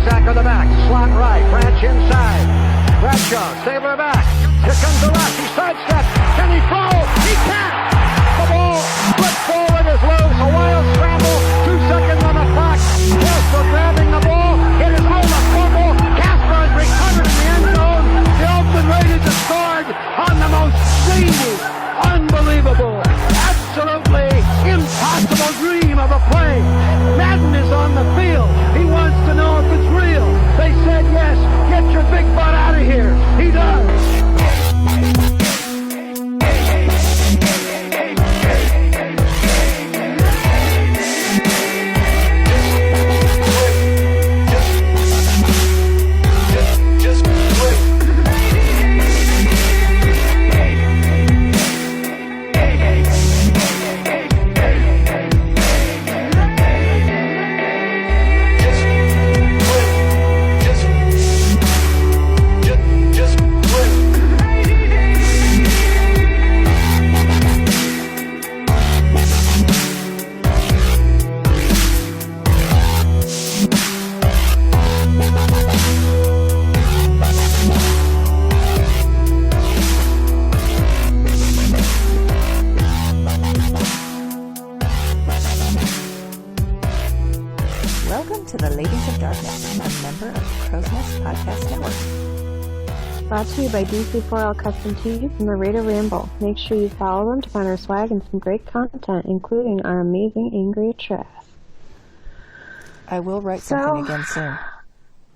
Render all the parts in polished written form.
Zach on the back. Slot right. Branch inside. Bradshaw. Stabler back. Here comes the rush. He sidesteps. Can he throw? He can't. The ball flipped forward is loose. A wild scramble. 2 seconds on the clock. Casper grabbing the ball. It is all a fumble. Casper has recovered in the end zone. The Oakland Raiders have scored on the most zany, unbelievable, absolutely impossible dream of a play. Madden is on the field. He wants to know if it's real. They said yes. Get your big butt out of here. He does. Brought to you by DC4L Custom Tees and the Raider Ramble. Make sure you follow them to find our swag and some great content, including our amazing Angria trash. I will write something again soon.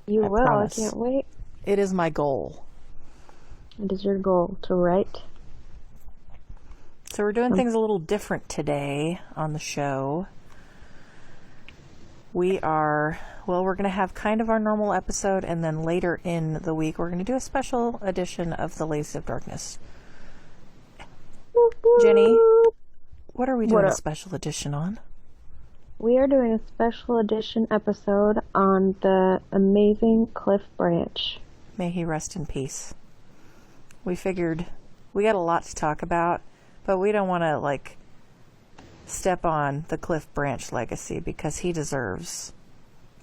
You will. Promise. I can't wait. It is my goal. It is your goal to write. So we're doing things a little different today on the show. We're going to have kind of our normal episode, and then later in the week, we're going to do a special edition of The Ladies of Darkness. Jenny, what are we doing a special edition on? We are doing a special edition episode on the amazing Cliff Branch. May he rest in peace. We figured we got a lot to talk about, but we don't want to, step on the Cliff Branch legacy because he deserves,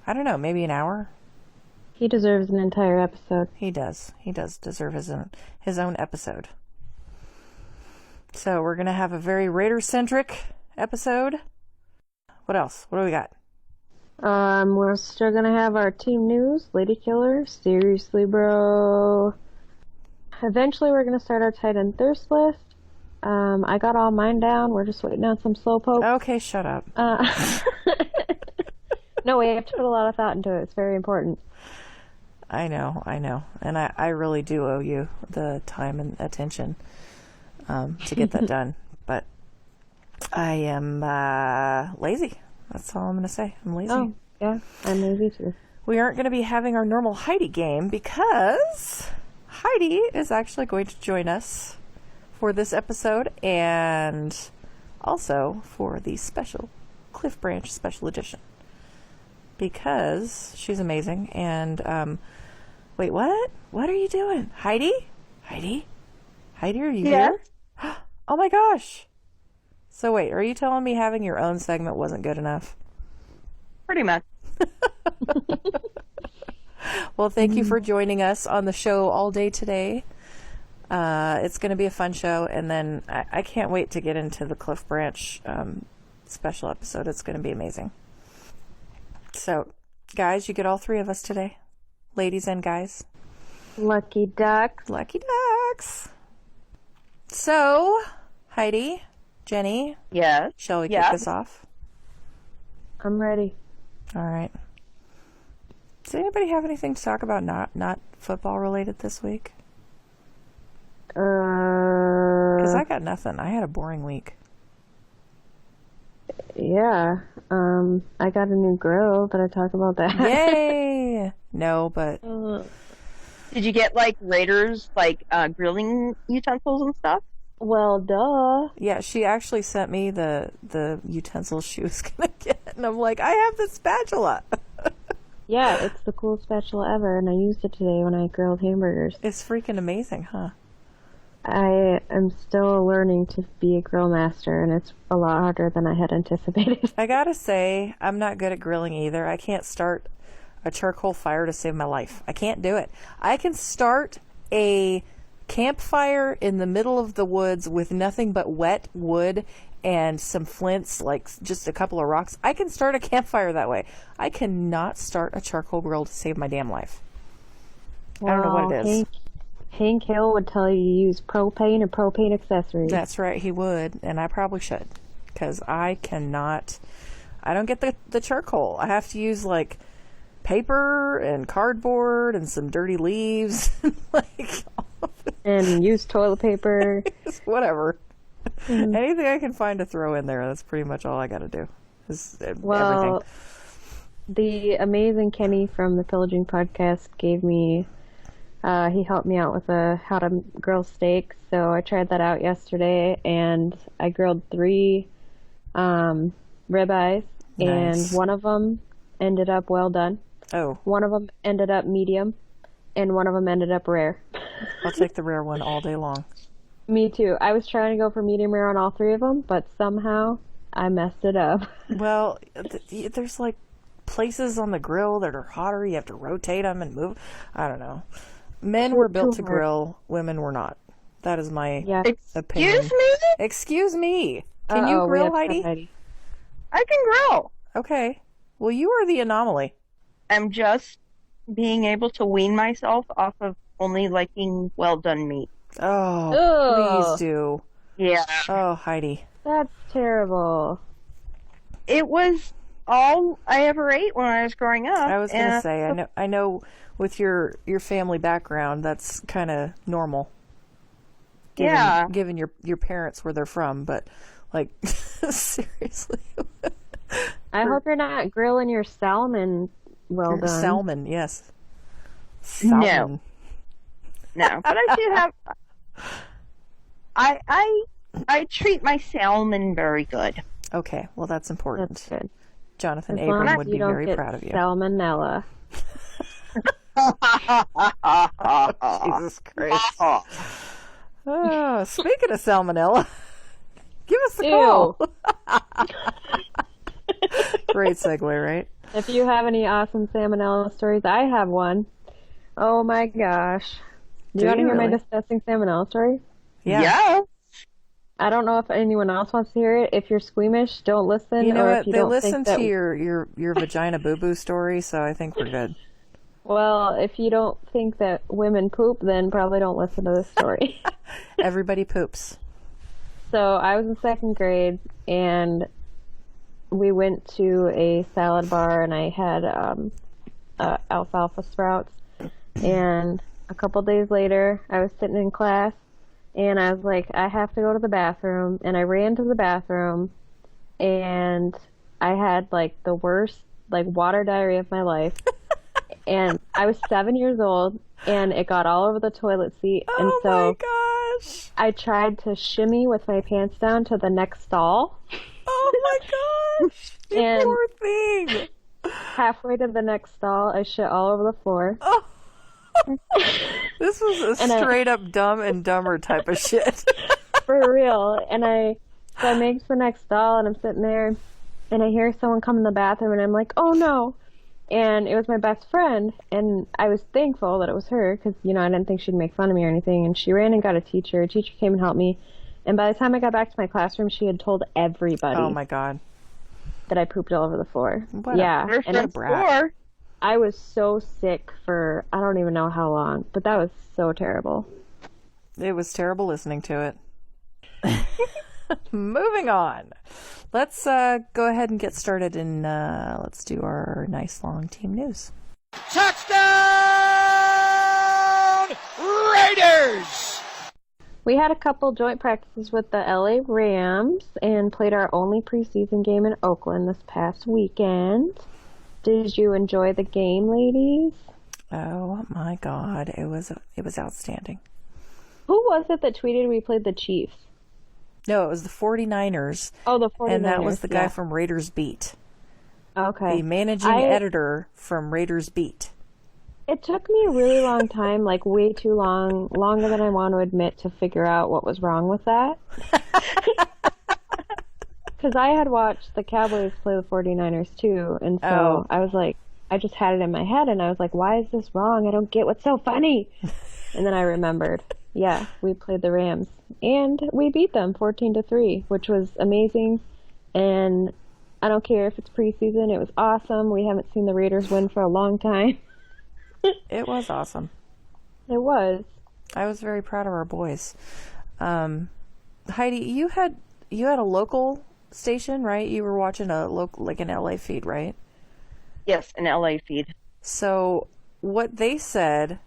I don't know, maybe an hour? He deserves an entire episode. He does. He does deserve his own episode. So we're going to have a very Raider-centric episode. What else? What do we got? We're still going to have our team news. Lady Killer. Seriously, bro. Eventually we're going to start our tight end thirst list. I got all mine down. We're just waiting on some slowpoke. Okay, shut up. No, we have to put a lot of thought into it. It's very important. I know. And I really do owe you the time and attention to get that done. But I am lazy. That's all I'm going to say. I'm lazy. Oh, yeah. I'm lazy too. We aren't going to be having our normal Heidi game because Heidi is actually going to join us for this episode and also for the special Cliff Branch special edition because she's amazing. And wait, what are you doing? Heidi, are you here? Oh my gosh. So wait, are you telling me having your own segment wasn't good enough? Pretty much. Well, thank you for joining us on the show all day today. It's going to be a fun show, and then I can't wait to get into the Cliff Branch special episode. It's going to be amazing. So, guys, you get all three of us today. Ladies and guys. Lucky ducks. Lucky ducks. So, Heidi, Jenny. Yes. Shall we kick this off? I'm ready. All right. Does anybody have anything to talk about not football related this week? Because I got nothing. I had a boring week. Yeah. I got a new grill. Did I talk about that? Yay! No, but... Did you get, Raiders, grilling utensils and stuff? Well, duh. Yeah, she actually sent me the utensils she was going to get. And I'm like, I have the spatula. Yeah, it's the coolest spatula ever, and I used it today when I grilled hamburgers. It's freaking amazing, huh? I am still learning to be a grill master, and it's a lot harder than I had anticipated. I gotta say, I'm not good at grilling either. I can't start a charcoal fire to save my life. I can't do it. I can start a campfire in the middle of the woods with nothing but wet wood and some flints, like just a couple of rocks. I can start a campfire that way. I cannot start a charcoal grill to save my damn life. I don't know what it is. Hank Hill would tell you to use propane and propane accessories. That's right, he would, and I probably should, because I don't get the charcoal. I have to use like paper and cardboard and some dirty leaves, like and use toilet paper. Whatever. Anything I can find to throw in there, that's pretty much all I got to do. Is Well, everything. The amazing Kenny from the Pillaging Podcast gave me, he helped me out with how to grill steaks, so I tried that out yesterday, and I grilled 3 ribeyes, Nice. and one of them ended up well done. Oh, One of them ended up medium, and one of them ended up rare. I'll take the rare one all day long. Me too. I was trying to go for medium rare on all 3 of them, but somehow I messed it up. Well, there's like places on the grill that are hotter. You have to rotate them and move. I don't know. Men were built to grill. Women were not. That is my opinion. Excuse me? Excuse me. Can you Uh-oh, we grill, upset Heidi? I can grill. Okay. Well, you are the anomaly. I'm just being able to wean myself off of only liking well done meat. Oh, Ugh. please do. Yeah. Oh, Heidi. That's terrible. It was all I ever ate when I was growing up. I was going to and- say, I know with your family background, that's kind of normal. Given your parents where they're from, but like seriously. I hope you're not grilling your salmon well done. Salmon, yes. Salmon. No, but I do have. I treat my salmon very good. Okay, well that's important. That's good. Jonathan As long Abram as would you be don't very get proud of you. Salmonella. Jesus Christ. Oh, speaking of salmonella, give us a call. Great segue, right? If you have any awesome salmonella stories, I have one. Oh my gosh. Do you want to hear my disgusting salmonella story? Yeah. I don't know if anyone else wants to hear it. If you're squeamish, don't listen. You know or what? If you They don't listen think to your vagina boo-boo story, so I think we're good. Well, if you don't think that women poop, then probably don't listen to this story. Everybody poops. So I was in 2nd grade, and we went to a salad bar, and I had alfalfa sprouts. And a couple days later, I was sitting in class, and I was like, I have to go to the bathroom. And I ran to the bathroom, and I had like the worst like water diarrhea of my life. And I was 7 years old, and it got all over the toilet seat. And Oh so my gosh! I tried to shimmy with my pants down to the next stall. Oh my gosh! You And- poor thing. Halfway to the next stall, I shit all over the floor. Oh. This was a And straight up Dumb and Dumber type of shit. For real. And so I make it to the next stall, and I'm sitting there, and I hear someone come in the bathroom, and I'm like, oh no. And it was my best friend, and I was thankful that it was her, because, I didn't think she'd make fun of me or anything, and she ran and got a teacher. A teacher came and helped me, and by the time I got back to my classroom, she had told everybody Oh my god. that I pooped all over the floor. What yeah. a, And what a brat. I was so sick for, I don't even know how long, but that was so terrible. It was terrible listening to it. Moving on. Let's go ahead and get started, and let's do our nice long team news. Touchdown, Raiders! We had a couple joint practices with the LA Rams and played our only preseason game in Oakland this past weekend. Did you enjoy the game, ladies? Oh my god, it was outstanding. Who was it that tweeted we played the Chiefs? No, it was the 49ers. Oh, the 49ers. And that was the guy yeah. from Raiders Beat. Okay. The managing editor from Raiders Beat. It took me a really long time, like way too long, longer than I want to admit, to figure out what was wrong with that. Because I had watched the Cowboys play the 49ers too, and so I was like, I just had it in my head, and I was like, why is this wrong? I don't get what's so funny. And then I remembered, yeah, we played the Rams, and we beat them 14-3, which was amazing. And I don't care if it's preseason. It was awesome. We haven't seen the Raiders win for a long time. It was awesome. It was. I was very proud of our boys. Heidi, you had a local station, right? You were watching a local, like an LA feed, right? Yes, an LA feed. So what they said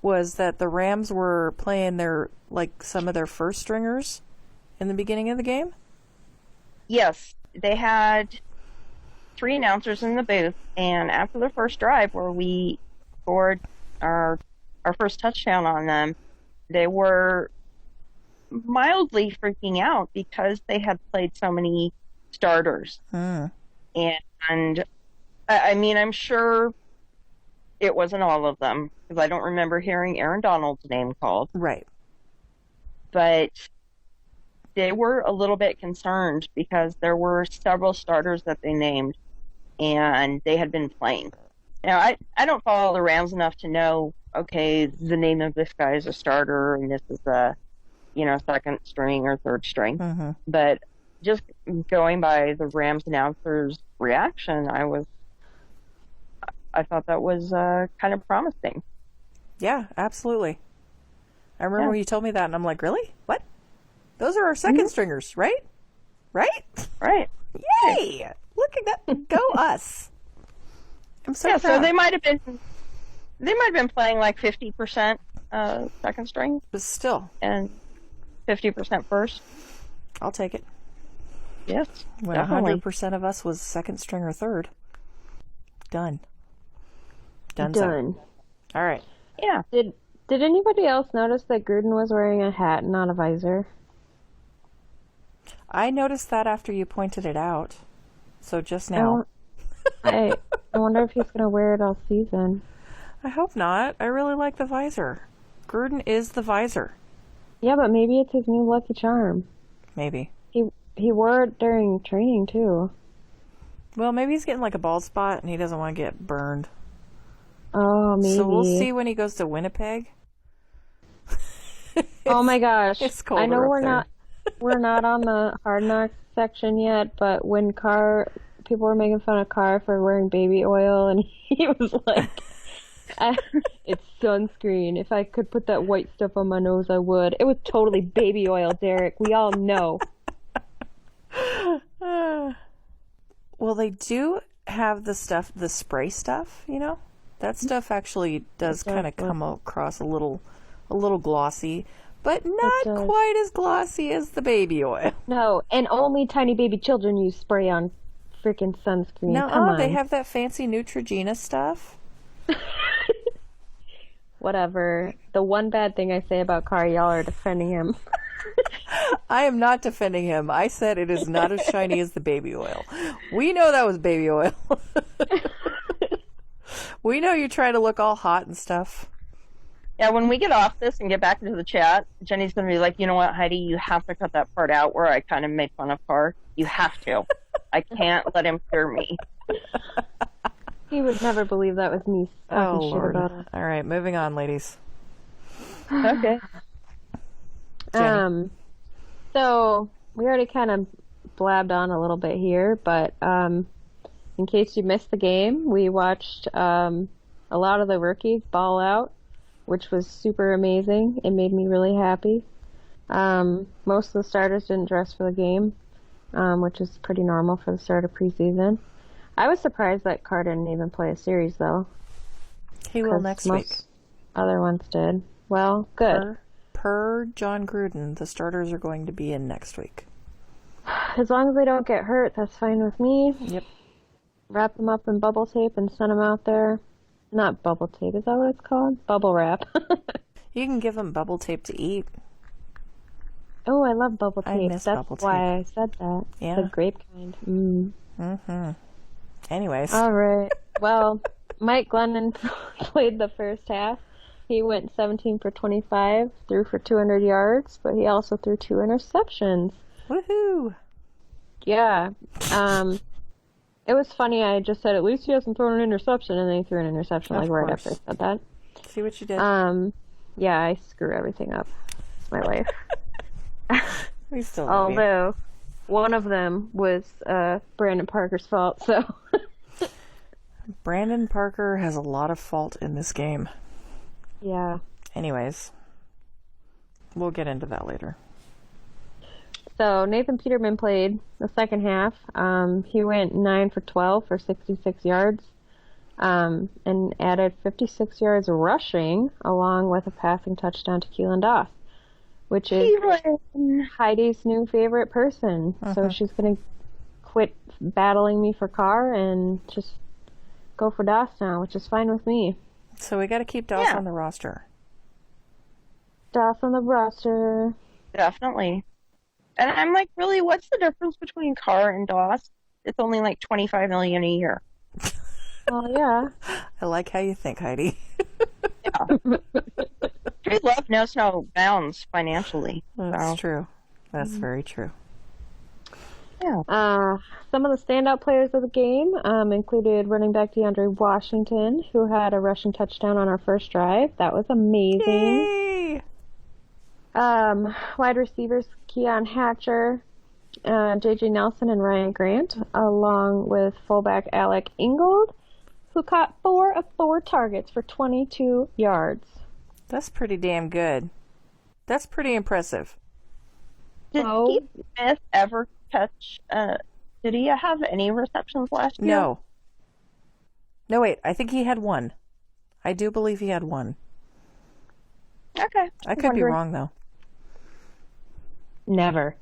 was that the Rams were playing some of their first stringers in the beginning of the game. Yes, they had 3 announcers in the booth, and after the first drive where we scored our first touchdown on them, they were mildly freaking out because they had played so many starters. And I mean, I'm sure it wasn't all of them, because I don't remember hearing Aaron Donald's name called. Right. But they were a little bit concerned because there were several starters that they named, and they had been playing. Now, I don't follow the Rams enough to know, okay, the name of this guy is a starter, and this is a, second string or third string. Mm-hmm. But just going by the Rams announcer's reaction, I thought that was kind of promising. Yeah, absolutely. I remember when you told me that, and I'm like, really? What? Those are our second stringers, right? Right? Right. Yay! Look at that. Go us. I'm so proud. So they might have been playing like 50% second string. But still. And 50% first. I'll take it. Yes. When definitely. 100% of us was second string or third. Done. Done. All right. Yeah. Did anybody else notice that Gruden was wearing a hat and not a visor? I noticed that after you pointed it out. So just now. I wonder if he's going to wear it all season. I hope not. I really like the visor. Gruden is the visor. Yeah, but maybe it's his new lucky charm. Maybe. He wore it during training, too. Well, maybe he's getting like a bald spot and he doesn't want to get burned. Oh, maybe. So we'll see when he goes to Winnipeg. Oh my gosh. It's colder I know up we're not on the Hard Knocks section yet, but when people were making fun of Carr for wearing baby oil, and he was like, it's sunscreen. If I could put that white stuff on my nose, I would. It was totally baby oil, Derek. We all know. Well, they do have the spray stuff, That stuff actually does kind of come across a little glossy, but not quite as glossy as the baby oil. No, and only tiny baby children use spray on freaking sunscreen. No, they have that fancy Neutrogena stuff. Whatever. The one bad thing I say about Carr, y'all are defending him. I am not defending him. I said it is not as shiny as the baby oil. We know that was baby oil. We know you're trying to look all hot and stuff. Yeah, when we get off this and get back into the chat, Jenny's going to be like, you know what, Heidi, you have to cut that part out where I kind of made fun of Carr. You have to. I can't let him hear me. He would never believe that was me talking shit Lord. about him. All right, moving on, ladies. Okay. Jenny. So we already kind of blabbed on a little bit here, but in case you missed the game, we watched a lot of the rookies ball out, which was super amazing. It made me really happy. Most of the starters didn't dress for the game, which is pretty normal for the start of preseason. I was surprised that Carr didn't even play a series, though. He will next week. Other ones did. Well, good. Per John Gruden, the starters are going to be in next week. As long as they don't get hurt, that's fine with me. Yep. Wrap them up in bubble tape and send them out there. Not bubble tape, is that what it's called? Bubble wrap. You can give them bubble tape to eat. Oh, I love bubble tape. I miss That's bubble tape. why I said that. Yeah. The grape kind. Mm. Mm-hmm. Anyways. All right. Well, Mike Glennon played the first half. He went 17 for 25, threw for 200 yards, but he also threw 2 interceptions. Woohoo! Yeah. It was funny. I just said, at least he hasn't thrown an interception, and then he threw an interception Of right course. after I said that. See what you did? Yeah, I screw everything up. My life. We still love you. Although, one of them was Brandon Parker's fault, so... Brandon Parker has a lot of fault in this game. Yeah. Anyways, we'll get into that later. So Nathan Peterman played the second half. He went 9 for 12 for 66 yards, and added 56 yards rushing, along with a passing touchdown to Keelan Doss, which is Heidi's new favorite person. So she's going to quit battling me for Carr and just go for Doss now, which is fine with me. So we got to keep Doss on the roster. Doss on the roster. Definitely. And I'm like, really, what's the difference between Carr and Doss? It's only like $25 million a year. Well, yeah. I like how you think, Heidi. True love knows no bounds financially. That's true. That's very true. Yeah. Some of the standout players of the game included running back DeAndre Washington, who had a rushing touchdown on our first drive. That was amazing. Yay! Wide receivers Keon Hatcher, J.J. Nelson, and Ryan Grant, along with fullback Alec Ingold, who caught 4 of 4 targets for 22 yards. That's pretty damn good. That's pretty impressive. Did Keith Smith ever catch, did he have any receptions last year? No. No, wait. I think he had 1. I do believe he had 1. Okay. I could be wrong, though. Never.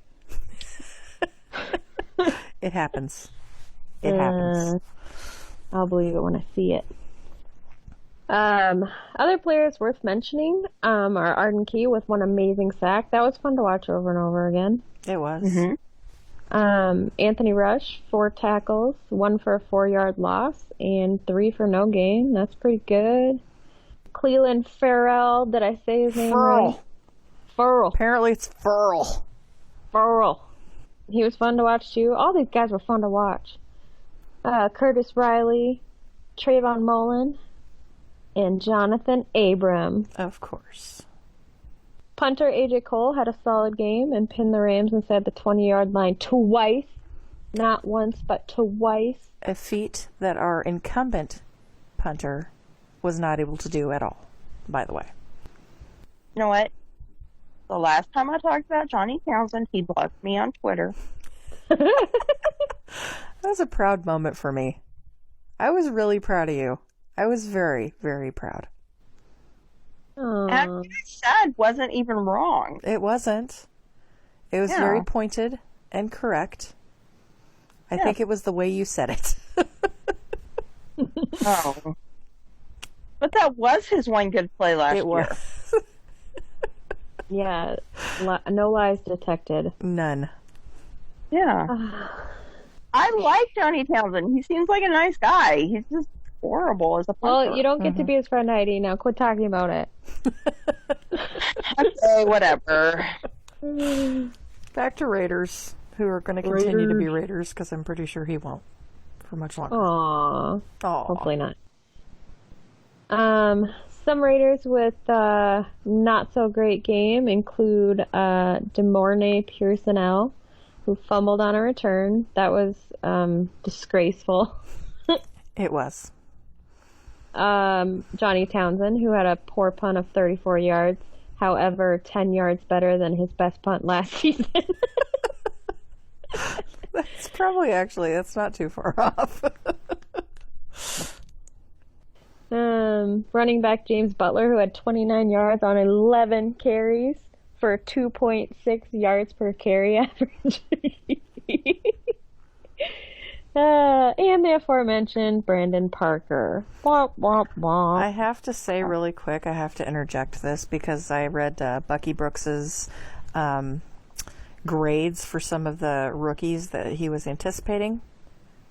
It happens. It happens. I'll believe it when I see it. Other players worth mentioning are Arden Key with 1 amazing sack. That was fun to watch over and over again. It was. Anthony Rush, 4 tackles, 1 for a 4-yard loss, and 3 for no gain. That's pretty good. Cleland Farrell, did I say his name right? Farrell. Apparently it's Farrell. Farrell. He was fun to watch too. All these guys were fun to watch. Curtis Riley, Trayvon Mullen, and Jonathan Abram. Of course. Punter AJ Cole had a solid game and pinned the Rams inside the 20-yard line twice. Not once, but twice. A feat that our incumbent punter was not able to do at all, by the way. You know what? The last time I talked about Johnny Townsend, he blocked me on Twitter. That was a proud moment for me. I was really proud of you. I was very, very proud. And what I said wasn't even wrong. It wasn't. It was very pointed and correct. I think it was the way you said it. Oh. But that was his one good play last year. It was. Yeah, no lies detected. None. Yeah. I like Johnny Townsend. He seems like a nice guy. He's just horrible as a punter. Well, you don't get to be his friend, Heidi. Now quit talking about it. Okay, whatever. Back to Raiders, who are going to continue to be Raiders, because I'm pretty sure he won't for much longer. Aww. Aw. Hopefully not. Some Raiders with not so great game include DeMornay Pearsonell, who fumbled on a return. That was disgraceful. It was. Johnny Townsend, who had a poor punt of 34 yards, however, 10 yards better than his best punt last season. That's probably that's not too far off. Running back James Butler, who had 29 yards on 11 carries for 2.6 yards per carry average. And the aforementioned Brandon Parker. Womp, womp, womp. I have to say really quick, I have to interject this because I read Bucky Brooks's grades for some of the rookies that he was anticipating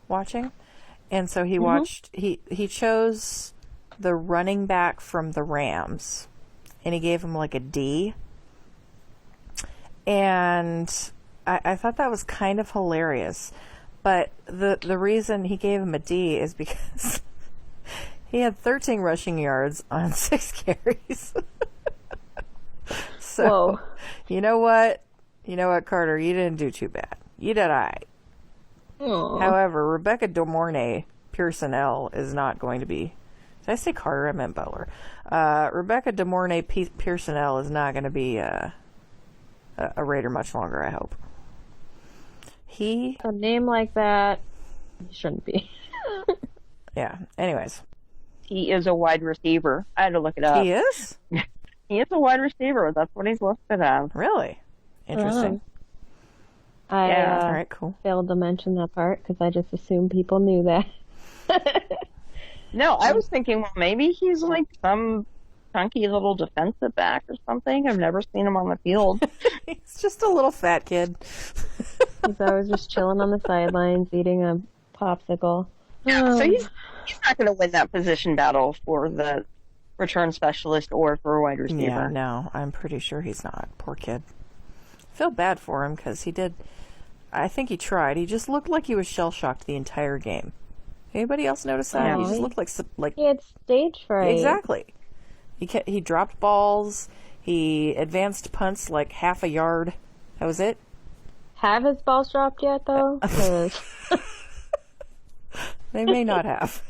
watching. And so he watched, he chose the running back from the Rams, and he gave him like a D. And I thought that was kind of hilarious. But the reason he gave him a D is because he had 13 rushing yards on 6 carries. So, Whoa. you know what? You know what, Carter? You didn't do too bad. You did all right. Aw. However, Rebecca De Mornay Pearsonell is not going to be... Did I say Carter? I meant Butler. Rebecca De Mornay Pearsonell is not going to be a Raider much longer, I hope. A name like that shouldn't be. Yeah, anyways. He is a wide receiver. I had to look it up. He is? He is a wide receiver. That's what he's listed as. Really? Interesting. I All right, cool. failed to mention that part because I just assumed people knew that. No, I was thinking, well, maybe he's like some chunky little defensive back or something. I've never seen him on the field. He's just a little fat kid. He's always just chilling on the sidelines, eating a popsicle. So he's not going to win that position battle for the return specialist or for a wide receiver. Yeah, no, I'm pretty sure he's not. Poor kid. I feel bad for him because he did. I think he tried. He just looked like he was shell shocked the entire game. Anybody else notice that? Yeah. He just looked like He had stage fright. exactly. He dropped balls. He advanced punts like half a yard. That was it. Have his balls dropped yet, though? 'Cause- They may not have.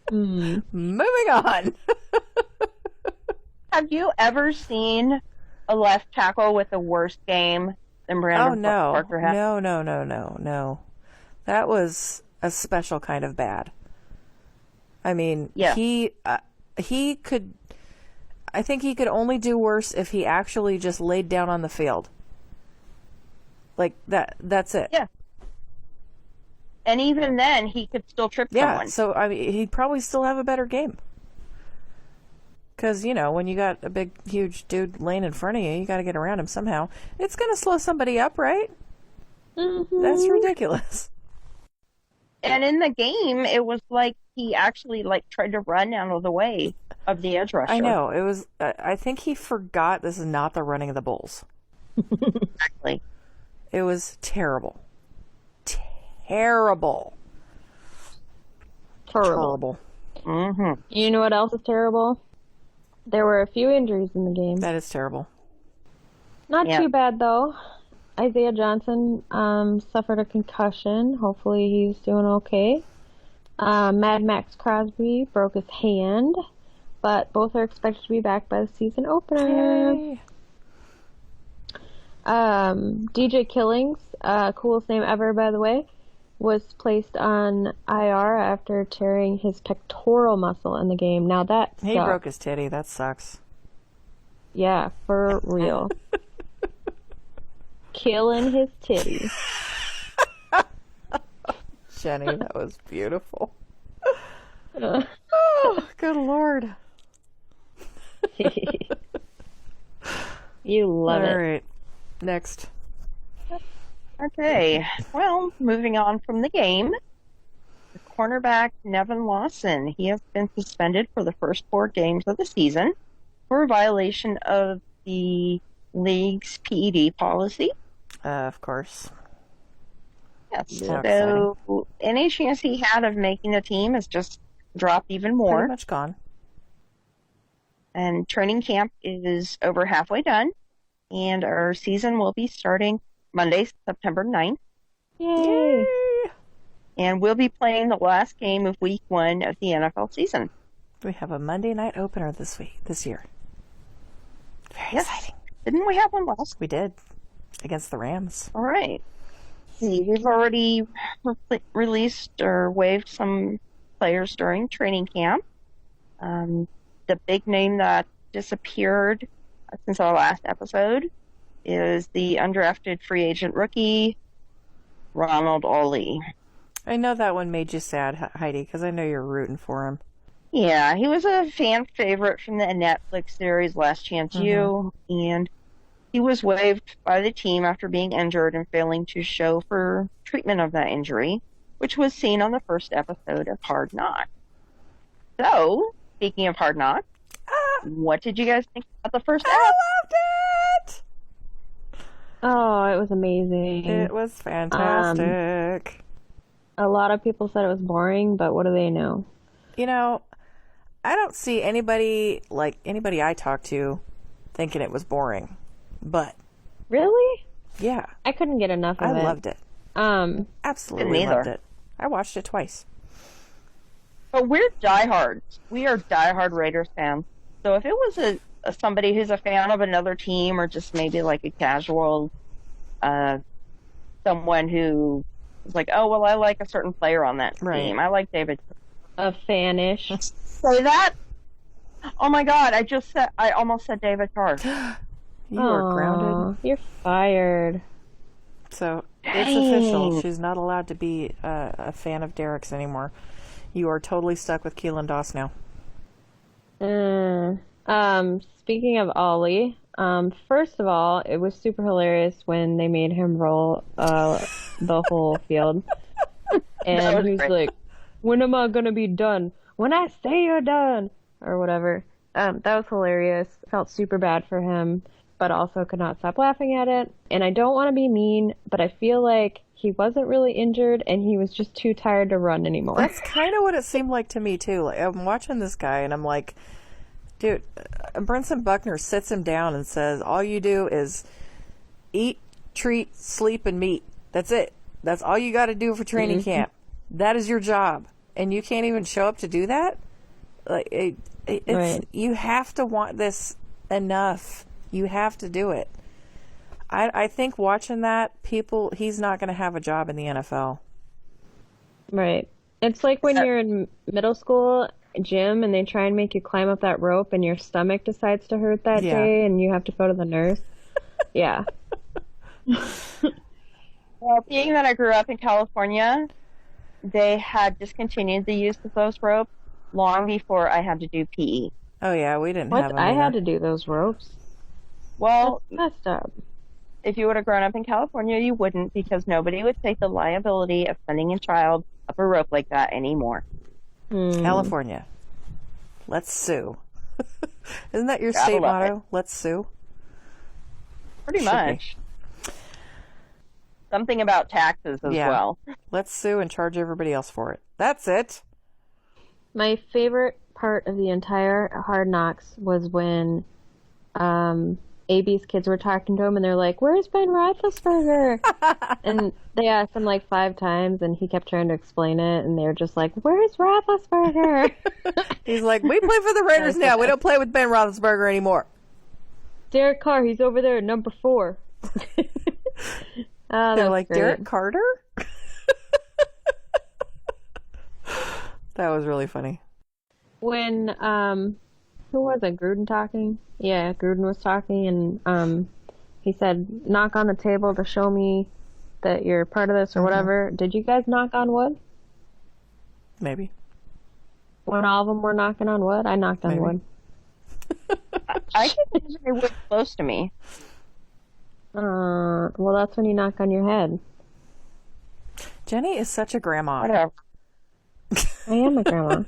Hmm. Moving on. Have you ever seen a left tackle with a worse game than Brandon Parker had? No. That was a special kind of bad. I mean, Yeah. he could. I think he could only do worse if he actually just laid down on the field. Like that. That's it. Yeah. And even then, he could still trip Yeah. someone. So I mean, he'd probably still have a better game. Because, you know, when you got a big, huge dude laying in front of you, you got to get around him somehow. It's going to slow somebody up, right? Mhm. That's ridiculous. And in the game, it was like he actually tried to run out of the way of the edge rusher. I know. It was. I think he forgot this is not the running of the Bulls. Exactly. It was terrible. Terrible. Terrible. Mm-hmm. You know what else is terrible? There were a few injuries in the game. That is terrible. Not Yeah. too bad, though. Isaiah Johnson suffered a concussion. Hopefully he's doing okay. Mad Max Crosby broke his hand, but both are expected to be back by the season opener. Yay. DJ Killings, coolest name ever, by the way, was placed on IR after tearing his pectoral muscle in the game. Now that He sucks. broke his titty. That sucks. Yeah, for real. Killing his titty. Jenny, that was beautiful. Oh, good Lord. You love All it. right. Next. Okay. Well, moving on from the game. The cornerback, Nevin Lawson, he has been suspended for the first 4 games of the season for a violation of the league's PED policy. Of course. Yes. How So any chance he had of making the team has just dropped even more. Pretty much gone. And training camp is over halfway done. And our season will be starting Monday, September 9th. Yay! And we'll be playing the last game of week 1 of the NFL season. We have a Monday night opener this year. Very Yes. exciting. Didn't we have one last? We did. Against the Rams. All right. See, we've already released or waived some players during training camp. The big name that disappeared since our last episode is the undrafted free agent rookie, Ronald Ollie. I know that one made you sad, Heidi, because I know you're rooting for him. Yeah, he was a fan favorite from the Netflix series Last Chance U, and he was waived by the team after being injured and failing to show for treatment of that injury, which was seen on the first episode of Hard Knocks. So, speaking of Hard Knocks, what did you guys think about the first I episode? loved it! Oh, it was amazing. It was fantastic. A lot of people said it was boring, but what do they know? You know, I don't see anybody I talk to thinking it was boring. But Really? yeah, I couldn't get enough of it. I loved it. Absolutely Neither. loved it. I watched it twice. But we're diehards. We are diehard Raiders fans. So if it was somebody who's a fan of another team, or just maybe like a casual, someone who is like, oh well, I like a certain player on that team. I like David. A fanish. Say that? Oh my God! I almost said David Carr. You are grounded. You're fired. So it's official. She's not allowed to be a fan of Derek's anymore. You are totally stuck with Keelan Doss now. Speaking of Ollie, first of all, it was super hilarious when they made him roll the whole field. And he was great. like, when am I gonna be done? When I say you're done! Or whatever. That was hilarious. Felt super bad for him, but also could not stop laughing at it. And I don't want to be mean, but I feel like he wasn't really injured and he was just too tired to run anymore. That's kind of what it seemed like to me, too. Like, I'm watching this guy and I'm like, dude, Brinson Buckner sits him down and says, all you do is eat, treat, sleep, and meet. That's it. That's all you got to do for training camp. That is your job. And you can't even show up to do that? Like, it's Right. You have to want this enough. You have to do it. I think watching that, he's not going to have a job in the NFL. Right. It's like when you're in middle school gym and they try and make you climb up that rope and your stomach decides to hurt that day and you have to go to the nurse. Yeah. Well, being that I grew up in California, they had discontinued the use of those ropes long before I had to do PE. Oh, yeah, we didn't have them I either. had to do those ropes. Well, That's messed up. if you would have grown up in California, you wouldn't, because nobody would take the liability of sending a child up a rope like that anymore. California. Let's sue. Isn't that your Gotta state love motto? Let's sue? Pretty Should be. much. Something about taxes as Yeah. well. Let's sue and charge everybody else for it. That's it. My favorite part of the entire Hard Knocks was when AB's kids were talking to him and they're like, where's Ben Roethlisberger? And they asked him like 5 times and he kept trying to explain it and they're just like, where's Roethlisberger? He's like, we play for the Raiders now. We don't play with Ben Roethlisberger anymore. Derek Carr, he's over there, number 4. They're like, great. Derek Carter? That was really funny. When who was it? Gruden talking? Yeah, Gruden was talking, and he said, "Knock on the table to show me that you're part of this or whatever." Did you guys knock on wood? Maybe. When all of them were knocking on wood, I knocked on Maybe. wood. I can picture it was close to me. Well, that's when you knock on your head. Jenny is such a grandma. Whatever. I am a grandma.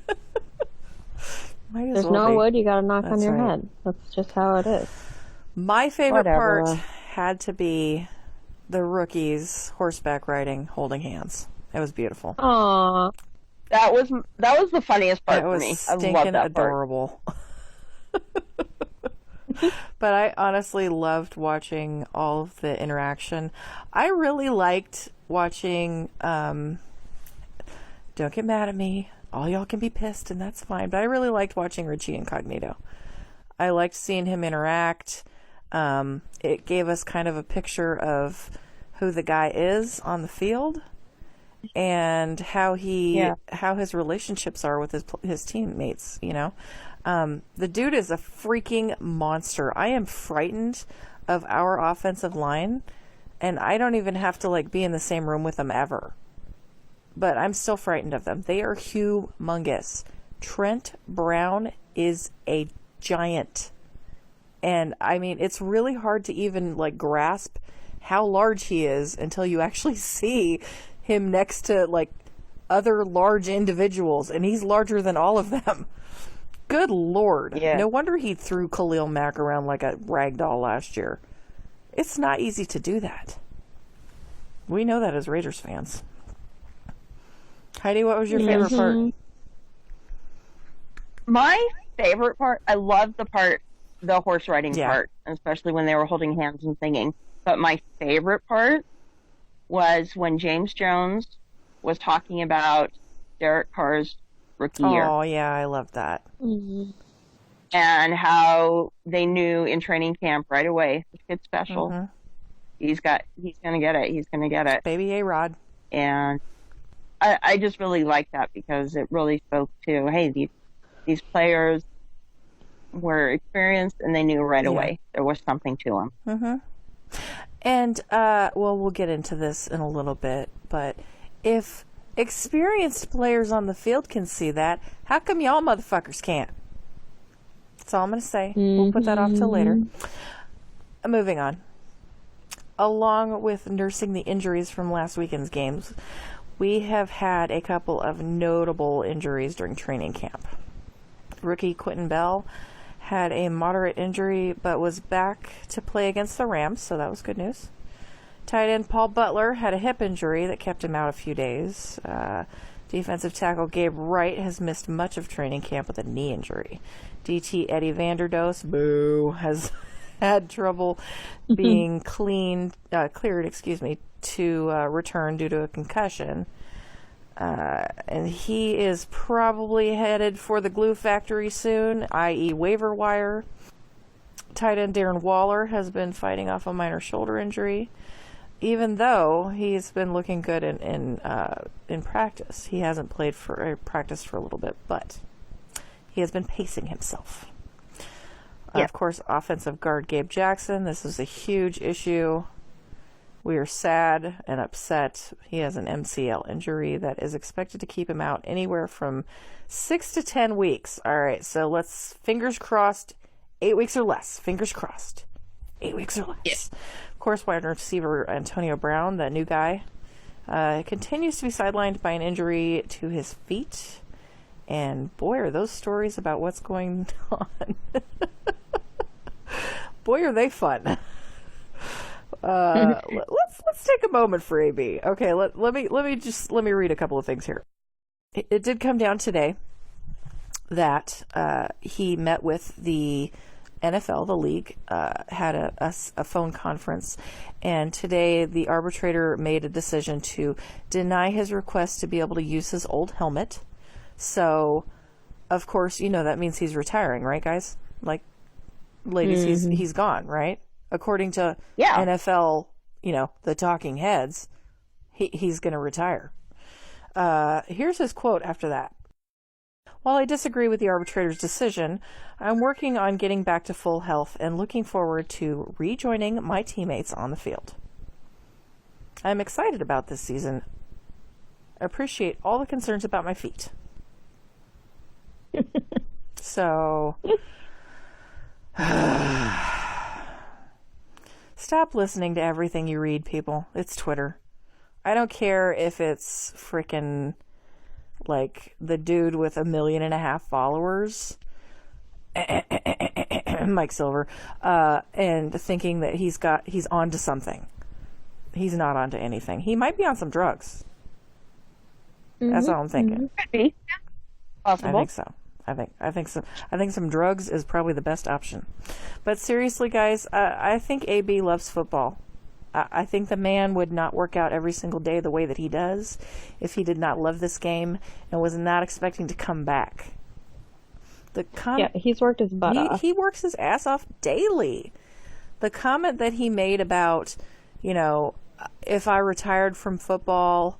Might as There's well no be. wood, you gotta knock on That's your right. head. That's just how it is. My favorite Whatever. part had to be the rookies horseback riding, holding hands. It was beautiful. Aww. That was the funniest part It for was me. I stinking love that part. adorable. But I honestly loved watching all of the interaction. I really liked watching, don't get mad at me, all y'all can be pissed and that's fine, but I really liked watching Richie Incognito. I liked seeing him interact. It gave us kind of a picture of who the guy is on the field and how his relationships are with his teammates, you know. The dude is a freaking monster. I am frightened of our offensive line, and I don't even have to like be in the same room with them ever. But I'm still frightened of them. They are humongous. Trent Brown is a giant. And I mean, it's really hard to even like grasp how large he is until you actually see him next to like other large individuals, and he's larger than all of them. Good Lord. Yeah. No wonder he threw Khalil Mack around like a rag doll last year. It's not easy to do that. We know that as Raiders fans. Heidi, what was your favorite part? My favorite part, I love the horse riding Yeah. part, especially when they were holding hands and singing. But my favorite part was when James Jones was talking about Derek Carr's rookie year Oh, yeah, I love that. and how they knew in training camp right away, this kid's special. Mm-hmm. He's going to get it. He's going to get it. Baby A-Rod. And I just really like that because it really spoke to, hey, these players were experienced and they knew right away there was something to them. Mm-hmm. And, well, we'll get into this in a little bit, but if experienced players on the field can see that, how come y'all motherfuckers can't? That's all I'm going to say. We'll put that off till later. Moving on. Along with nursing the injuries from last weekend's games, we have had a couple of notable injuries during training camp. Rookie Quentin Bell had a moderate injury, but was back to play against the Rams, so that was good news. Tight end Paul Butler had a hip injury that kept him out a few days. Defensive tackle Gabe Wright has missed much of training camp with a knee injury. DT Eddie Vanderdoes, boo, has had trouble being cleared, to return due to a concussion. And he is probably headed for the glue factory soon, i.e. waiver wire. Tight end Darren Waller has been fighting off a minor shoulder injury. Even though he's been looking good in practice. He hasn't played practice for a little bit, but he has been pacing himself. Of course, offensive guard Gabe Jackson. This is a huge issue. We are sad and upset. He has an MCL injury that is expected to keep him out anywhere from 6 to 10 weeks. All right, so let's, fingers crossed, 8 weeks or less. Fingers crossed. 8 weeks or less. Yeah. Of course, wide receiver Antonio Brown, that new guy, continues to be sidelined by an injury to his feet. And boy, are those stories about what's going on. Boy, are they fun. Let's take a moment for AB. Okay, let me read a couple of things here. It did come down today that he met with the NFL, the league, had a phone conference, and today the arbitrator made a decision to deny his request to be able to use his old helmet. So, of course, that means he's retiring, right, guys? Like, ladies, he's gone, right? According to NFL, the talking heads, he's going to retire. Here's his quote after that. While I disagree with the arbitrator's decision, I'm working on getting back to full health and looking forward to rejoining my teammates on the field. I'm excited about this season. Appreciate all the concerns about my feet. So, stop listening to everything you read, people. It's Twitter. I don't care if it's frickin' like the dude with 1.5 million followers, Mike Silver, and thinking that he's onto something. He's not onto anything. He might be on some drugs. That's all I'm thinking. Could be. Possible. I think so. I think some drugs is probably the best option. But seriously, guys, I think AB loves football. I think the man would not work out every single day the way that he does if he did not love this game and was not expecting to come back. He's worked his butt off. He works his ass off daily. The comment that he made about, if I retired from football,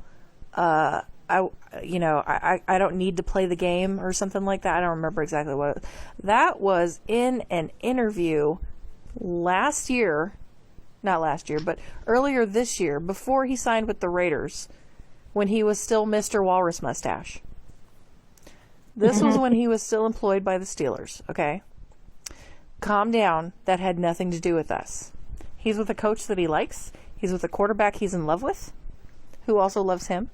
I don't need to play the game or something like that. I don't remember exactly what. That was in an interview not last year, but earlier this year, before he signed with the Raiders, when he was still Mr. Walrus Mustache. This was when he was still employed by the Steelers, okay? Calm down. That had nothing to do with us. He's with a coach that he likes. He's with a quarterback he's in love with, who also loves him.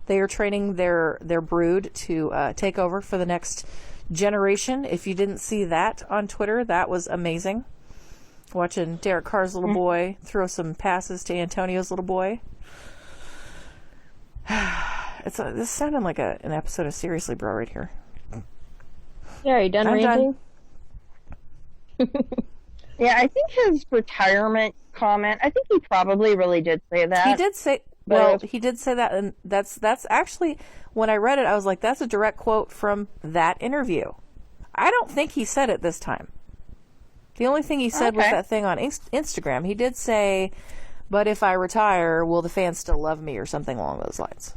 They are training their brood to take over for the next generation. If you didn't see that on Twitter, that was amazing. Watching Derek Carr's little boy throw some passes to Antonio's little boy. This sounded like an episode of Seriously Bro right here. Yeah, are you done I'm ranting? Yeah, I think his retirement comment, I think he probably really did say that. He did say, he did say that, and that's actually, when I read it, I was like, that's a direct quote from that interview. I don't think he said it this time. The only thing he said was that thing on Instagram. He did say, but if I retire, will the fans still love me, or something along those lines.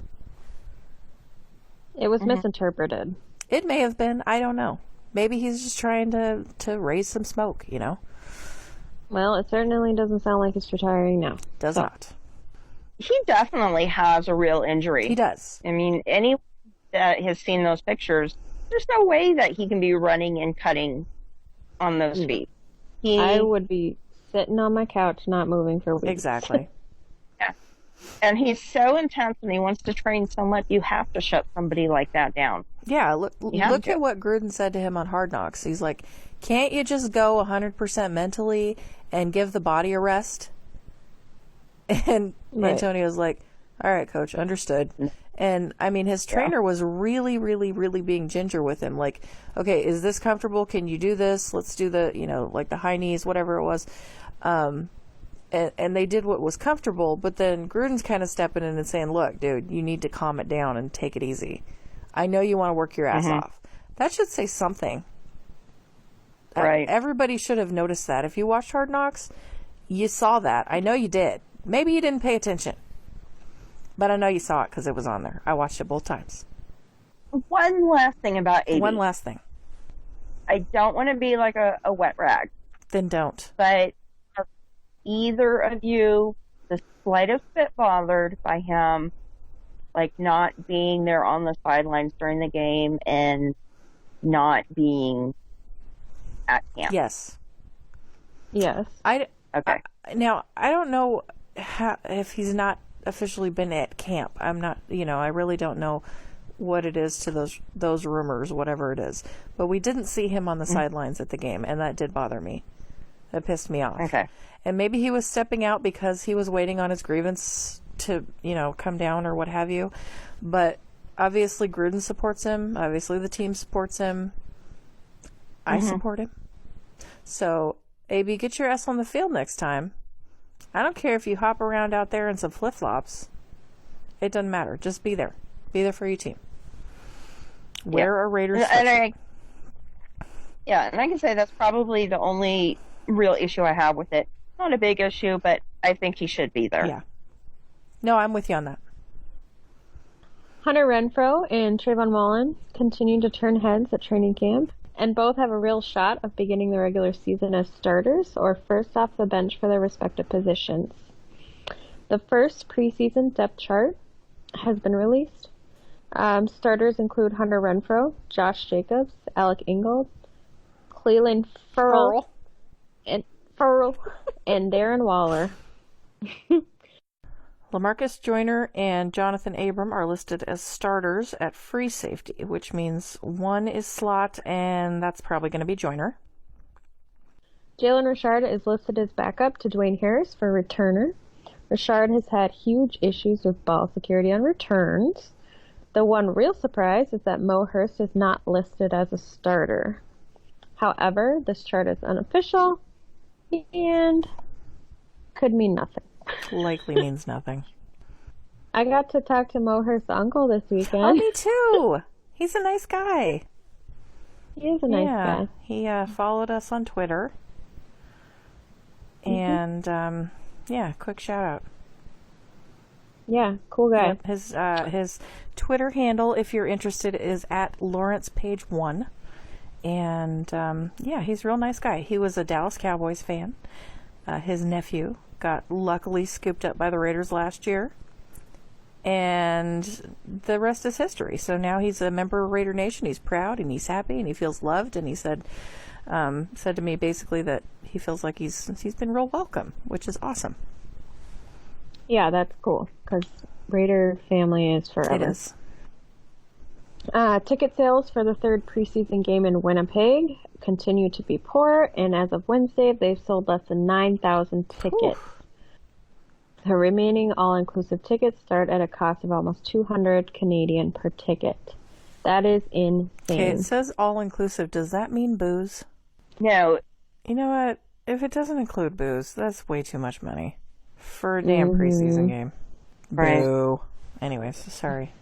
It was misinterpreted. It may have been. I don't know. Maybe he's just trying to raise some smoke, you know? Well, it certainly doesn't sound like he's retiring now. Does not. He definitely has a real injury. He does. I mean, anyone that has seen those pictures, there's no way that he can be running and cutting on those feet. I would be sitting on my couch not moving for weeks. Exactly. Yeah. And he's so intense and he wants to train so much, you have to shut somebody like that down. Yeah, look at what Gruden said to him on Hard Knocks. He's like, can't you just go 100% mentally and give the body a rest? And Antonio's like, all right, coach, understood. And, I mean, his trainer was really, really, really being ginger with him. Like, okay, is this comfortable? Can you do this? Let's do the, like the high knees, whatever it was. And they did what was comfortable, but then Gruden's kind of stepping in and saying, look, dude, you need to calm it down and take it easy. I know you want to work your ass off. That should say something. Right. Everybody should have noticed that. If you watched Hard Knocks, you saw that. I know you did. Maybe you didn't pay attention. But I know you saw it because it was on there. I watched it both times. One last thing about AB. One last thing. I don't want to be like a wet rag. Then don't. But are either of you the slightest bit bothered by him, like, not being there on the sidelines during the game and not being at camp? Yes. Okay. Now, I don't know if he's not officially been at camp. I'm not, I really don't know what it is to those rumors, whatever it is. But we didn't see him on the sidelines at the game, and that did bother me. That pissed me off. Okay. And maybe he was stepping out because he was waiting on his grievance to, come down or what have you. But obviously Gruden supports him. Obviously the team supports him. I support him. So, AB, get your ass on the field next time. I don't care if you hop around out there in some flip-flops. It doesn't matter. Just be there. Be there for your team. Wear a Raiders sweatshirt. And I can say that's probably the only real issue I have with it. Not a big issue, but I think he should be there. Yeah. No, I'm with you on that. Hunter Renfrow and Trayvon Mullen continue to turn heads at training camp, and both have a real shot of beginning the regular season as starters or first off the bench for their respective positions. The first preseason depth chart has been released. Starters include Hunter Renfrow, Josh Jacobs, Alec Ingold, Cleveland Farrell, and Darren Waller. LaMarcus Joyner and Jonathan Abram are listed as starters at free safety, which means one is slot, and that's probably going to be Joyner. Jalen Richard is listed as backup to Dwayne Harris for returner. Richard has had huge issues with ball security on returns. The one real surprise is that Mo Hurst is not listed as a starter. However, this chart is unofficial and could mean nothing. Likely means nothing. I got to talk to Mo Hurst's uncle this weekend. Oh, me too. He's a nice guy. He is a nice guy. He followed us on Twitter. And, quick shout out. Yeah, cool guy. Yep, his Twitter handle, if you're interested, is at LawrencePage1. And, he's a real nice guy. He was a Dallas Cowboys fan. His nephew got luckily scooped up by the Raiders last year. And the rest is history. So now he's a member of Raider Nation. He's proud and he's happy and he feels loved. And he said to me basically that he feels like he's been real welcome, which is awesome. Yeah, that's cool because Raider family is forever. It is. Ticket sales for the third preseason game in Winnipeg continue to be poor, and as of Wednesday, they've sold less than 9,000 tickets. The remaining all-inclusive tickets start at a cost of almost 200 Canadian per ticket. That is insane. Okay, it says all-inclusive. Does that mean booze? No, You know what? If it doesn't include booze, that's way too much money for a damn preseason game. Right. Boo. Anyways, sorry.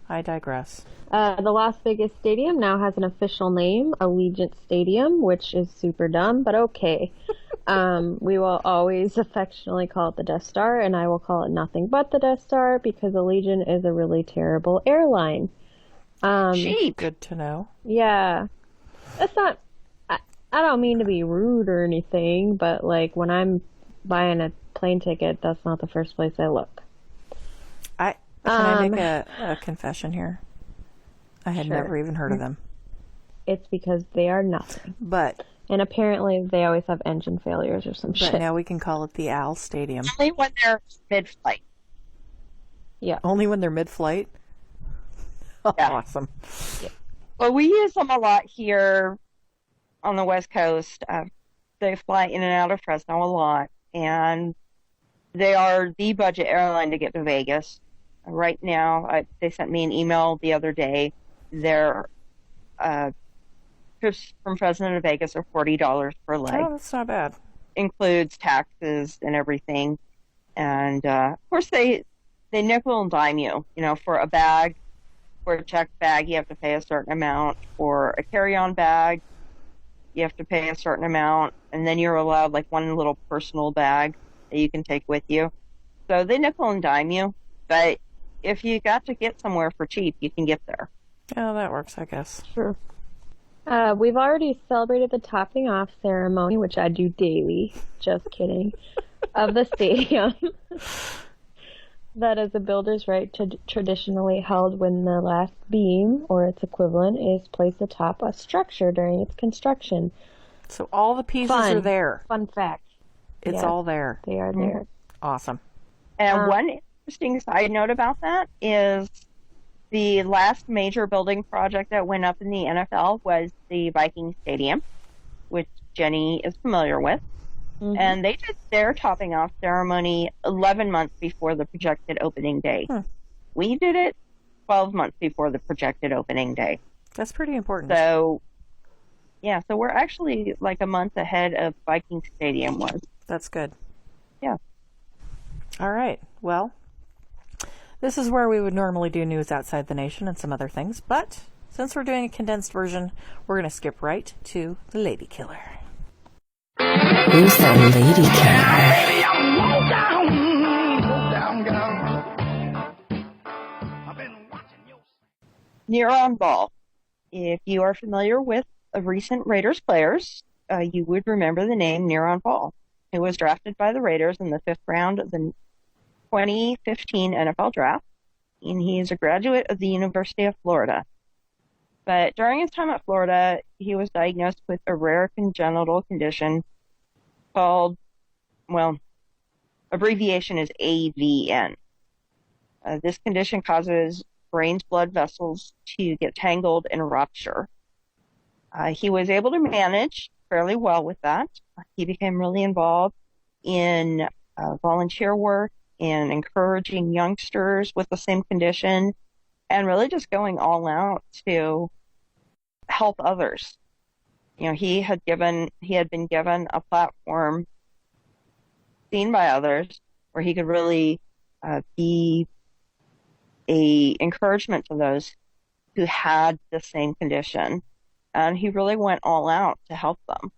I digress. The Las Vegas Stadium now has an official name, Allegiant Stadium, which is super dumb, but okay. We will always affectionately call it the Death Star, and I will call it nothing but the Death Star because Allegiant is a really terrible airline. cheap. Good to know. Yeah. That's not... I don't mean to be rude or anything, but like when I'm buying a plane ticket, that's not the first place I look. Can I make a confession here? I had Sure. never even heard of them. It's because they are nothing. But And apparently they always have engine failures or some shit. now we can call it the Al Stadium. Only when they're mid-flight. Yeah. Only when they're mid-flight? Yeah. Awesome. Well, we use them a lot here on the West Coast. They fly in and out of Fresno a lot, and they are the budget airline to get to Vegas. Right now, they sent me an email the other day. Their trips from Fresno to Vegas are $40 per leg. Oh, that's not bad. Includes taxes and everything. And of course, they nickel and dime you. You know, for a bag, for a checked bag, you have to pay a certain amount. For a carry-on bag, you have to pay a certain amount, and then you're allowed like one little personal bag that you can take with you. So they nickel and dime you, but if you got to get somewhere for cheap, you can get there. Oh, that works, I guess. Sure. We've already celebrated the topping off ceremony, which I do daily. Just kidding. Of the stadium. That is a builder's right traditionally held when the last beam, or its equivalent, is placed atop a structure during its construction. So all the pieces are there. Fun fact. It's Yes, all there. They are there. Awesome. And one interesting side note about that is the last major building project that went up in the NFL was the Viking Stadium, which Jenny is familiar with. Mm-hmm. And they did their topping off ceremony 11 months before the projected opening day. We did it 12 months before the projected opening day. That's pretty important. So, yeah, so we're actually like a month ahead of Viking Stadium was. That's good. Yeah. All right. Well, this is where we would normally do news outside the nation and some other things, but since we're doing a condensed version, we're going to skip right to the Lady Killer. Who's that lady killer? Neuron Ball. If you are familiar with recent Raiders players, you would remember the name Neuron Ball, who was drafted by the Raiders in the 5th round of the 2015 NFL Draft, and he is a graduate of the University of Florida. But during his time at Florida, he was diagnosed with a rare congenital condition called, well, abbreviation is AVN. This condition causes brain's blood vessels to get tangled and rupture. He was able to manage fairly well with that. He became really involved in volunteer work and encouraging youngsters with the same condition and really just going all out to help others. You know, he had been given a platform seen by others where he could really be a encouragement to those who had the same condition. And he really went all out to help them.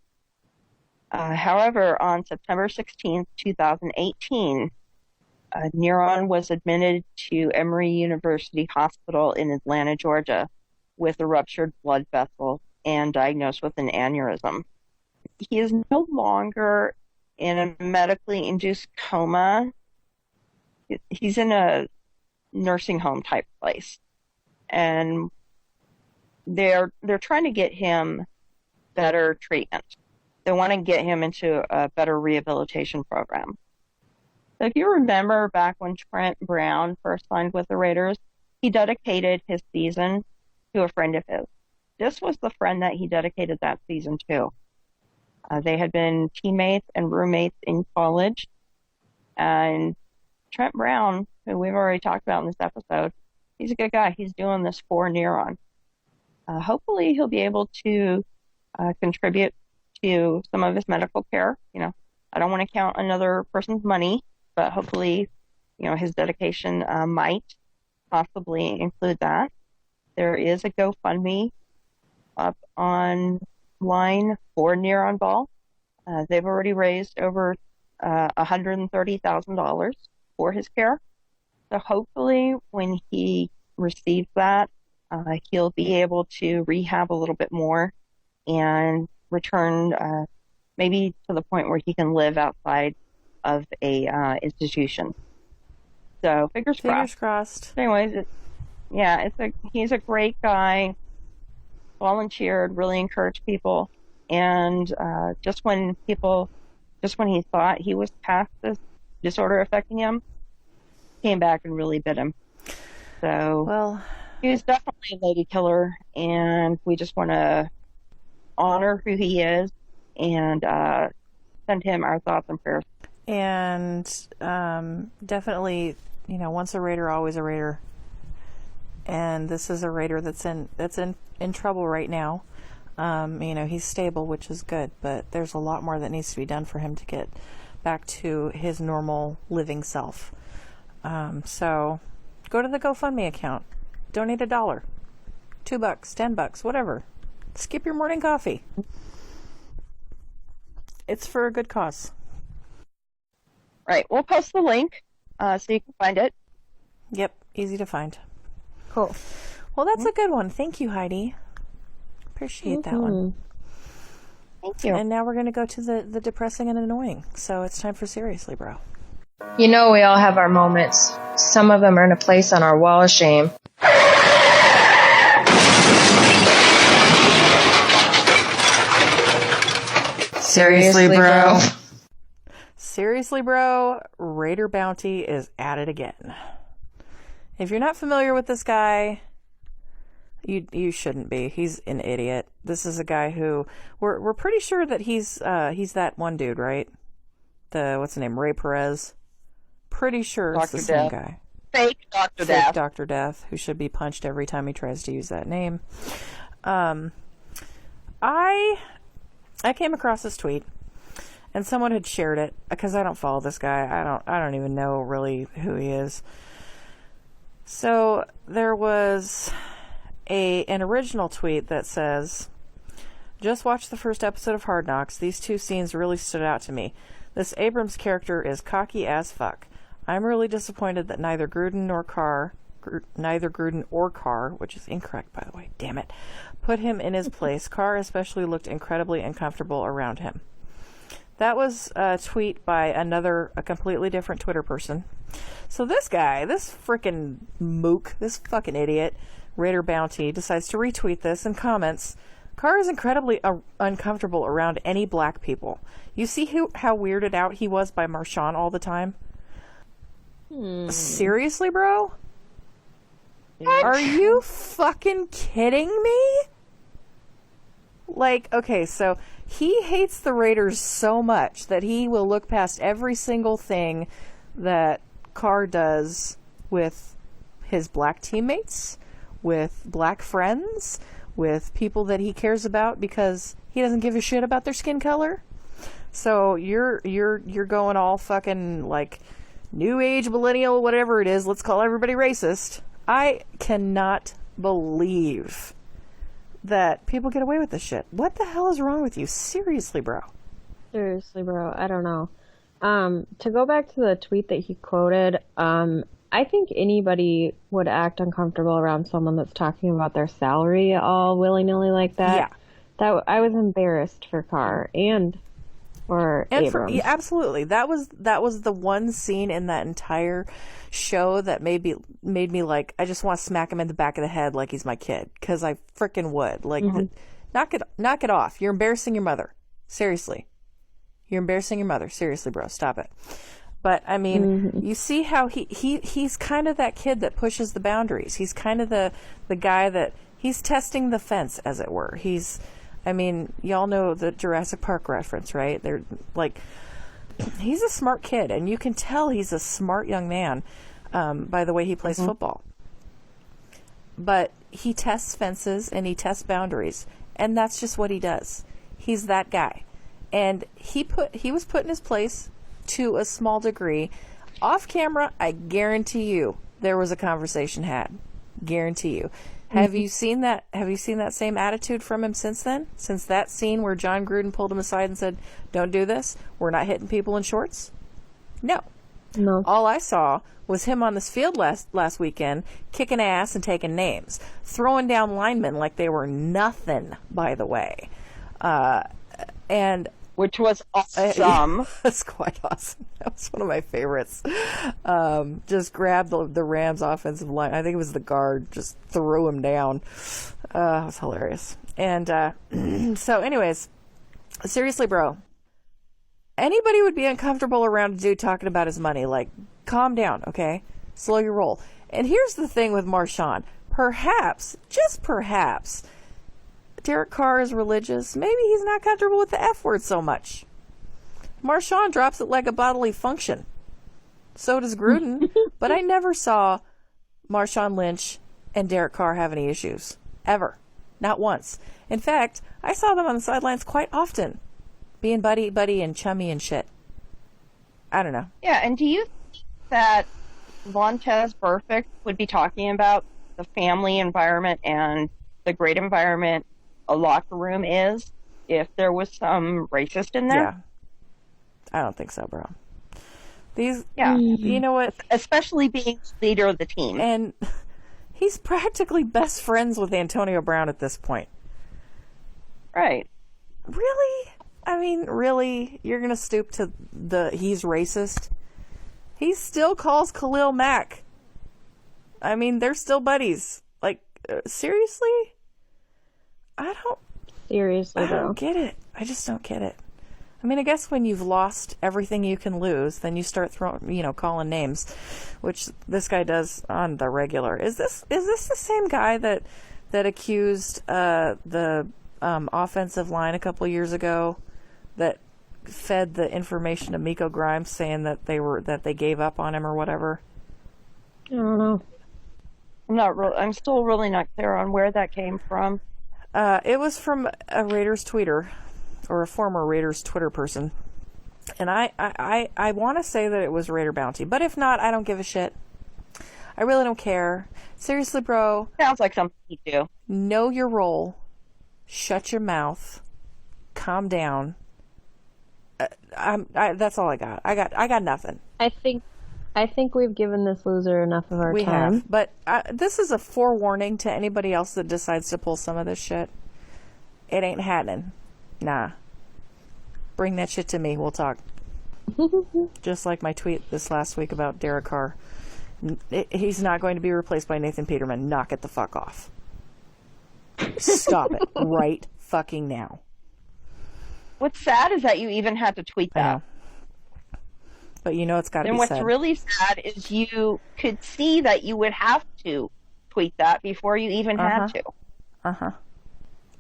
However, on September 16th, 2018, Neuron was admitted to Emory University Hospital in Atlanta, Georgia, with a ruptured blood vessel and diagnosed with an aneurysm. He is no longer in a medically induced coma. He's in a nursing home type place. And they're trying to get him better treatment. They want to get him into a better rehabilitation program. So if you remember back when Trent Brown first signed with the Raiders, he dedicated his season to a friend of his. This was the friend that he dedicated that season to. They had been teammates and roommates in college, and Trent Brown, who we've already talked about in this episode, he's a good guy. He's doing this for Neuron. Hopefully he'll be able to contribute to some of his medical care. I don't want to count another person's money, but hopefully, his dedication might possibly include that. There is a GoFundMe up online for Neuron Ball. They've already raised over $130,000 for his care. So hopefully when he receives that, he'll be able to rehab a little bit more and return maybe to the point where he can live outside of a institution. So fingers crossed. Anyways, he's a great guy. Volunteered, really encouraged people, and just when he thought he was past this disorder affecting him, came back and really bit him. So he was definitely a lady killer, and we just want to honor who he is and send him our thoughts and prayers. And definitely, once a Raider, always a Raider. And this is a Raider that's in trouble right now. He's stable, which is good, but there's a lot more that needs to be done for him to get back to his normal living self. So go to the GoFundMe account. Donate $1, $2, $10, whatever. Skip your morning coffee. It's for a good cause. Right. We'll post the link so you can find it. Yep. Easy to find. Cool. Well, that's a good one. Thank you, Heidi. Appreciate that one. Thank you. And now we're going to go to the depressing and annoying. So it's time for Seriously, Bro. We all have our moments. Some of them earn a place on our wall of shame. Seriously, bro. Seriously, bro, Raider Bounty is at it again. If you're not familiar with this guy, you shouldn't be. He's an idiot. This is a guy who we're pretty sure that he's that one dude, right? What's his name? Ray Perez. Pretty sure it's the same guy. Fake Dr. Death. Fake Dr. Death, who should be punched every time he tries to use that name. I came across this tweet, and someone had shared it because I don't follow this guy. I don't even know really who he is. So there was an original tweet that says, "Just watched the first episode of Hard Knocks. These two scenes really stood out to me. This Abrams character is cocky as fuck. I'm really disappointed that neither Gruden or Carr, which is incorrect by the way, damn it, put him in his place. Carr especially looked incredibly uncomfortable around him." That was a tweet by a completely different Twitter person. So this guy, this frickin' mook, this fucking idiot, Raider Bounty, decides to retweet this and comments, "Carr is incredibly uncomfortable around any black people. You see how weirded out he was by Marshawn all the time?" Seriously, bro? Are you fucking kidding me? Like, okay, so he hates the Raiders so much that he will look past every single thing that Carr does with his black teammates, with black friends, with people that he cares about because he doesn't give a shit about their skin color. So you're going all fucking like new age millennial, whatever it is, let's call everybody racist. I cannot believe that people get away with this shit. What the hell is wrong with you? Seriously, bro. Seriously, bro. I don't know. To go back to the tweet that he quoted, I think anybody would act uncomfortable around someone that's talking about their salary all willy-nilly like that. Yeah. That I was embarrassed for Carr and Abrams. Yeah, absolutely. That was the one scene in that entire show that made me like, I just want to smack him in the back of the head like he's my kid, because I freaking would. Like, knock it off. You're embarrassing your mother. Seriously. You're embarrassing your mother. Seriously, bro. Stop it. But, I mean, you see how he's kind of that kid that pushes the boundaries. He's kind of the guy that, he's testing the fence, as it were. Y'all know the Jurassic Park reference, right? They're like, He's a smart kid, and you can tell he's a smart young man by the way he plays football. But he tests fences and he tests boundaries, and that's just what he does. He's that guy. And he was put in his place to a small degree. Off camera, I guarantee you there was a conversation had. Guarantee you. Have you seen that? Have you seen that same attitude from him since then? Since that scene where John Gruden pulled him aside and said, "Don't do this. We're not hitting people in shorts." No. No. All I saw was him on this field last weekend, kicking ass and taking names, throwing down linemen like they were nothing. By the way, and which was awesome. That's quite awesome. That was one of my favorites. Just grabbed the Rams offensive line. I think it was the guard. Just threw him down. It was hilarious. And so anyways, seriously, bro, anybody would be uncomfortable around a dude talking about his money. Like, calm down, okay? Slow your roll. And here's the thing with Marshawn. Perhaps, just perhaps, Derek Carr is religious. Maybe he's not comfortable with the F word so much. Marshawn drops it like a bodily function. So does Gruden. But I never saw Marshawn Lynch and Derek Carr have any issues. Ever. Not once. In fact, I saw them on the sidelines quite often. Being buddy and chummy and shit. I don't know. Yeah, and do you think that Vontez Burfict would be talking about the family environment and the great environment a locker room is if there was some racist in there? Yeah. I don't think so, bro. You know what? Especially being leader of the team. And he's practically best friends with Antonio Brown at this point. Right. Really? I mean, really? You're going to stoop to he's racist? He still calls Khalil Mack. I mean, they're still buddies. Like, seriously? I don't get it. I just don't get it. I mean, I guess when you've lost everything you can lose, then you start calling names, which this guy does on the regular. Is this the same guy that accused the offensive line a couple years ago that fed the information to Miko Grimes saying that they gave up on him or whatever? I don't know. I'm still really not clear on where that came from. It was from a Raiders tweeter, or a former Raiders Twitter person. And I want to say that it was Raider Bounty. But if not, I don't give a shit. I really don't care. Seriously, bro. Sounds like something you do. Know your role. Shut your mouth. Calm down. That's all I got. I got nothing. I think we've given this loser enough of our time. We have. But this is a forewarning to anybody else that decides to pull some of this shit. It ain't happening. Nah. Bring that shit to me. We'll talk. Just like my tweet this last week about Derek Carr. He's not going to be replaced by Nathan Peterman. Knock it the fuck off. Stop it. Right fucking now. What's sad is that you even had to tweet that. But you know it's got to be And what's said. really sad is you could see that you would have to tweet that before you even had to.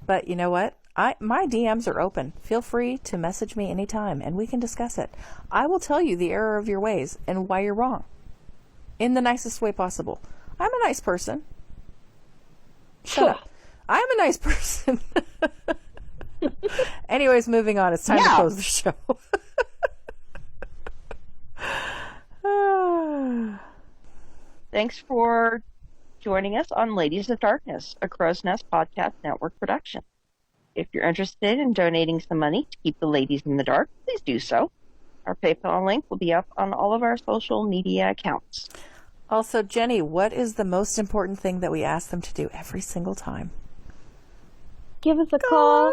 But you know what? My DMs are open. Feel free to message me anytime, and we can discuss it. I will tell you the error of your ways and why you're wrong. In the nicest way possible. I'm a nice person. Shut up. I'm a nice person. Anyways, moving on. It's time to close the show. Thanks for joining us on Ladies of Darkness, a Crow's Nest Podcast Network production. If you're interested in donating some money to keep the ladies in the dark, please do so. Our PayPal link will be up on all of our social media accounts. Also, Jenny, what is the most important thing that we ask them to do every single time? Give us a call.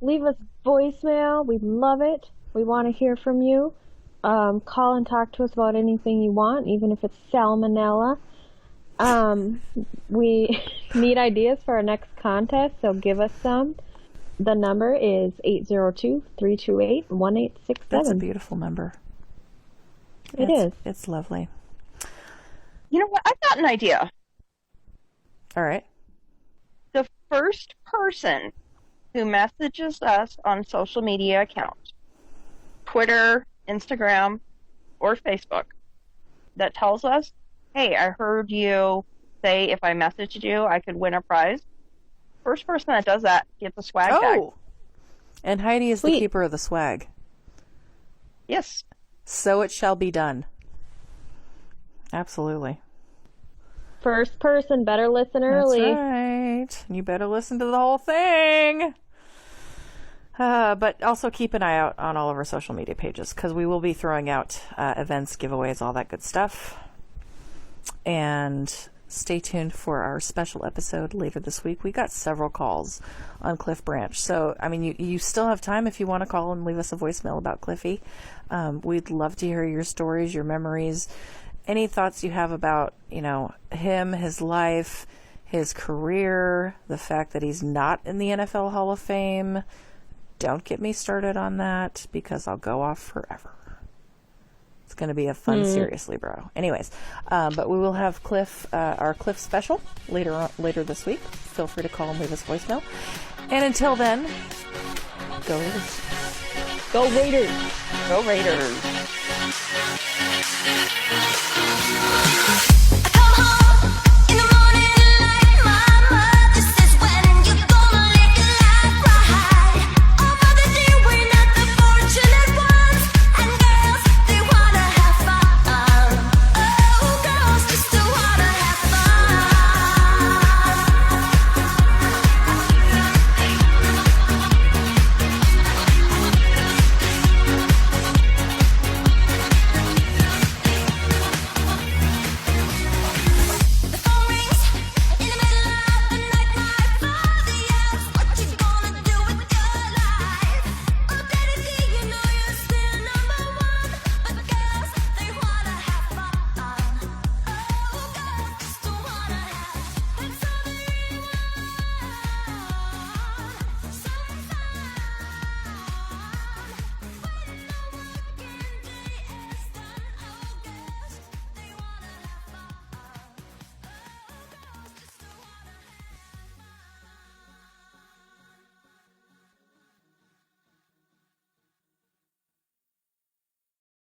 Leave us voicemail. We love it. We want to hear from you. Call and talk to us about anything you want, even if it's salmonella. We need ideas for our next contest, so give us some. The number is 802-328-1867. That's a beautiful number. It is. It's lovely. You know what? I've got an idea. All right. The first person who messages us on social media accounts, Twitter, Instagram, or Facebook that tells us, hey, I heard you say if I messaged you, I could win a prize. First person that does that gets a swag tag. Oh, and Heidi is the Sweet. keeper of the swag. Yes. So it shall be done. Absolutely. First person, better listen early. That's right. You better listen to the whole thing. But also keep an eye out on all of our social media pages because we will be throwing out events, giveaways, all that good stuff. And stay tuned for our special episode later this week. We got several calls on Cliff Branch. So, I mean, you still have time if you want to call and leave us a voicemail about Cliffy. We'd love to hear your stories, your memories, any thoughts you have about, him, his life, his career, the fact that he's not in the NFL Hall of Fame. Don't get me started on that because I'll go off forever. It's going to be a fun, seriously, bro. Anyways, but we will have our Cliff special later this week. Feel free to call and leave us voicemail. And until then, go Raiders. Go Raiders! Go Raiders.